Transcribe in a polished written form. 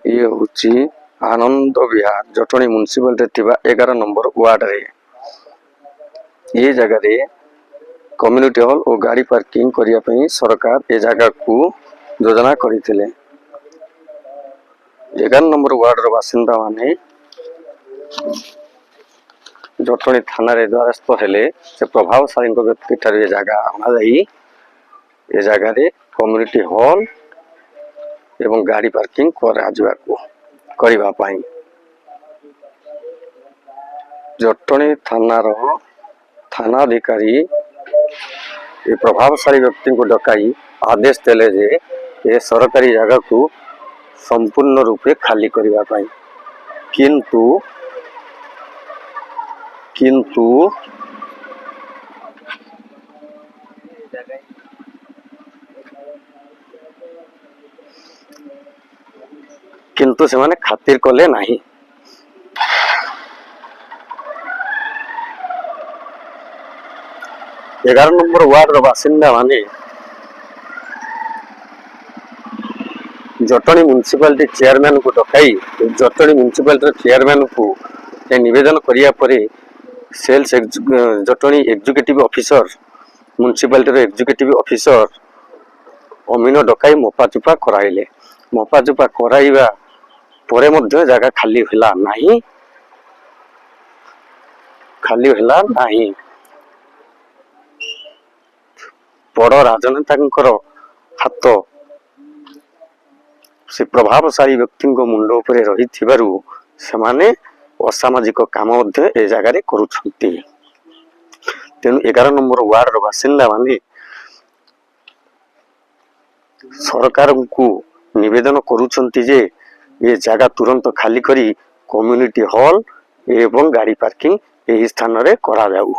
ये हूँ Anand Vihar Jatni municipality 11 number ward रे ये जगह कम्युनिटी हॉल और गाड़ी पार्किंग करने सरकार ए जगह को योजना करते 11 नंबर वार्ड बासिंदा माने जटणी थाना रे द्वारस्थ हेले से प्रभावशाली व्यक्ति ठार ये जगह आना ये जगह कम्युनिटी हॉल एवं गाड़ी पार्किंग करने जटणी थानार थानाधिकारी ये प्रभावशाली व्यक्ति को डकाई आदेश देले जे ये सरकारी जगह को संपूर्ण रूपे खाली करने किंतु किंतु किंतु से माने खातिर कले नहीं। एगार नंबर वार्ड बासिंदा माने जटणी म्युनिसिपालिटी चेयरमैन को डकाई जटणी म्युनिसिपालिटी चेयरमैन को निवेदन करिया परे सेल्स Jatni executive officer municipality executive officer अमीन डकाई मपाचुपा कराइले मपाचुपा कराइबा परे मध्य जगह खाली होला नहीं बड़ राजनेता हाथ से प्रभावशाली व्यक्ति मुंड उपरे रही से असामाजिक काम ए जगह करुछंती तेणु 11 नंबर वार्ड बासिंदा माने सरकार को निवेदन करुछंती जे ये जगह तुरंत खाली करी कम्युनिटी हॉल एवं गाड़ी पार्किंग यही स्थान रे करा जाऊ।